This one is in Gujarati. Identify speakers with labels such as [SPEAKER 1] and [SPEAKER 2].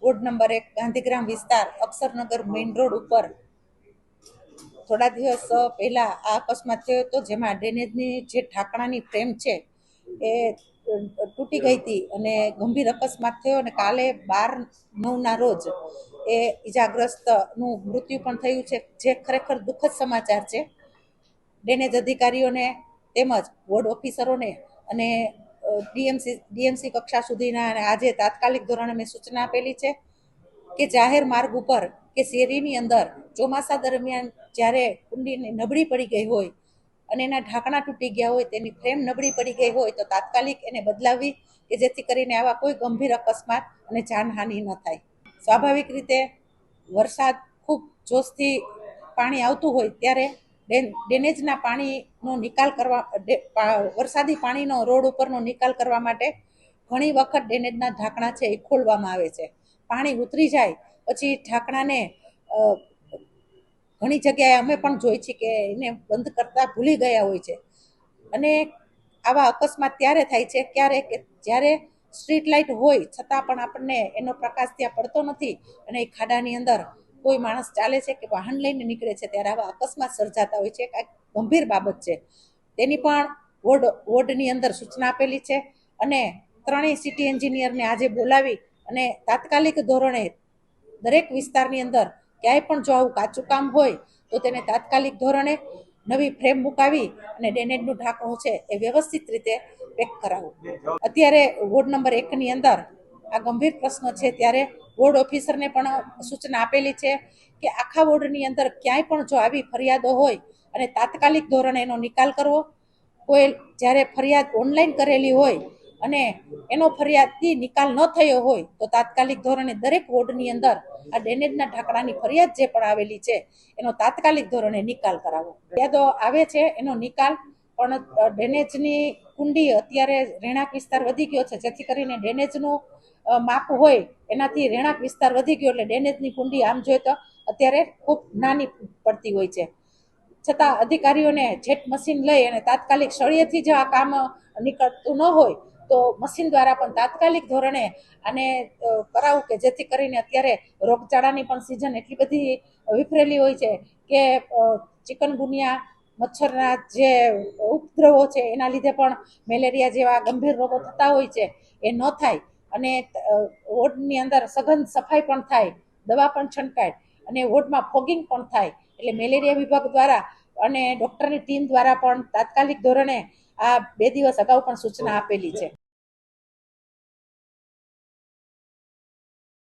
[SPEAKER 1] વોર્ડ નંબર 1 ગાંધીગ્રામ વિસ્તાર અક્ષરનગર મેઇન રોડ ઉપર થોડા દિવસ પહેલા આ અકસ્માત થયો હતો, જેમાં ડ્રેનેજની જે ઢાંકણાની ફ્રેમ છે એ તૂટી ગઈ હતી અને ગંભીર અકસ્માત થયો. અને કાલે 12/9ના રોજ એ ઈજાગ્રસ્તનું મૃત્યુ પણ થયું છે, જે ખરેખર દુઃખદ સમાચાર છે. ડ્રેનેજ અધિકારીઓને તેમજ વોર્ડ ઓફિસરોને અને ડીએમસી કક્ષા સુધીના આજે તાત્કાલિક ધોરણે મેં સૂચના આપેલી છે કે જાહેર માર્ગ ઉપર કે શેરીની અંદર ચોમાસા દરમિયાન જ્યારે કુંડી નબળી પડી ગઈ હોય અને એના ઢાંકણા તૂટી ગયા હોય, તેની ફ્રેમ નબળી પડી ગઈ હોય તો તાત્કાલિક એને બદલાવવી, કે જેથી કરીને આવા કોઈ ગંભીર અકસ્માત અને જાનહાનિ ન થાય. સ્વાભાવિક રીતે વરસાદ ખૂબ જોશથી પાણી આવતું હોય ત્યારે ડ્રેનેજના પાણીનો નિકાલ કરવા, વરસાદી પાણીનો રોડ ઉપરનો નિકાલ કરવા માટે ઘણી વખત ડ્રેનેજના ઢાંકણા છે એ ખોલવામાં આવે છે. પાણી ઉતરી જાય પછી ઢાંકણાને ઘણી જગ્યાએ અમે પણ જોઈ છે કે એને બંધ કરતા ભૂલી ગયા હોય છે. અને આવા અકસ્માત ત્યારે થાય છે ક્યારેક જ્યારે સ્ટ્રીટ લાઇટ હોય છતાં પણ આપણને એનો પ્રકાશ ત્યાં પડતો નથી અને એ ખાડાની અંદર કોઈ માણસ ચાલે છે કે વાહન લઈને નીકળે છે, ત્યારે આવા અકસ્માત સર્જાતા હોય છે. એક ગંભીર બાબત છે, તેની પણ વોર્ડની અંદર સૂચના આપેલી છે. અને ત્રણેય સિટી એન્જિનિયરને આજે બોલાવી અને તાત્કાલિક ધોરણે દરેક વિસ્તારની અંદર ક્યાંય પણ જો આવું કાચું કામ હોય તો તેને તાત્કાલિક ધોરણે નવી ફ્રેમ મુકાવી અને ડ્રેનેજનું ઢાંકણું છે એ વ્યવસ્થિત રીતે પેક કરાવવું. અત્યારે વોર્ડ નંબર 1ની અંદર આ ગંભીર પ્રશ્ન છે, ત્યારે વોર્ડ ઓફિસરને પણ સૂચના આપેલી છે કે આખા વોર્ડની અંદર ક્યાંય પણ જો આવી ફરિયાદો હોય અને તાત્કાલિક ધોરણે એનો નિકાલ કરવો. કોઈ જ્યારે ફરિયાદ ઓનલાઈન કરેલી હોય અને એનો ફરિયાદથી નિકાલ ન થયો હોય તો તાત્કાલિક ધોરણે દરેક વોર્ડની અંદર આ ડ્રેનેજના ઢાંકણાની ફરિયાદ જે પણ આવેલી છે એનો તાત્કાલિક ધોરણે નિકાલ કરાવો. ફરિયાદો આવે છે એનો નિકાલ, પણ ડ્રેનેજની કુંડી અત્યારે રહેણાંક વિસ્તાર વધી ગયો છે, જેથી કરીને ડ્રેનેજનું માપ હોય એનાથી રહેણાંક વિસ્તાર વધી ગયો એટલે ડ્રેનેજની કુંડી આમ જોઈએ તો અત્યારે ખૂબ નાની પડતી હોય છે. છતાં અધિકારીઓને જેટ મશીન લઈ અને તાત્કાલિક સળિયેથી જો આ કામ નીકળતું ન હોય તો મશીન દ્વારા પણ તાત્કાલિક ધોરણે આને કરાવવું, કે જેથી કરીને અત્યારે રોગચાળાની પણ સિઝન એટલી બધી વિફરેલી હોય છે કે ચિકનગુનિયા મચ્છરના જે ઉપદ્રવો છે એના લીધે પણ મેલેરિયા જેવા ગંભીર રોગો થતા હોય છે. એ ન થાય અને વોર્ડની અંદર સઘન સફાઈ પણ થાય, દવા પણ છંટકાય અને વોર્ડમાં ફોગિંગ પણ થાય. એટલે મેલેરિયા વિભાગ દ્વારા અને ડૉક્ટરની ટીમ દ્વારા પણ તાત્કાલિક ધોરણે આ 2 દિવસ અગાઉ પણ સૂચના આપેલી છે.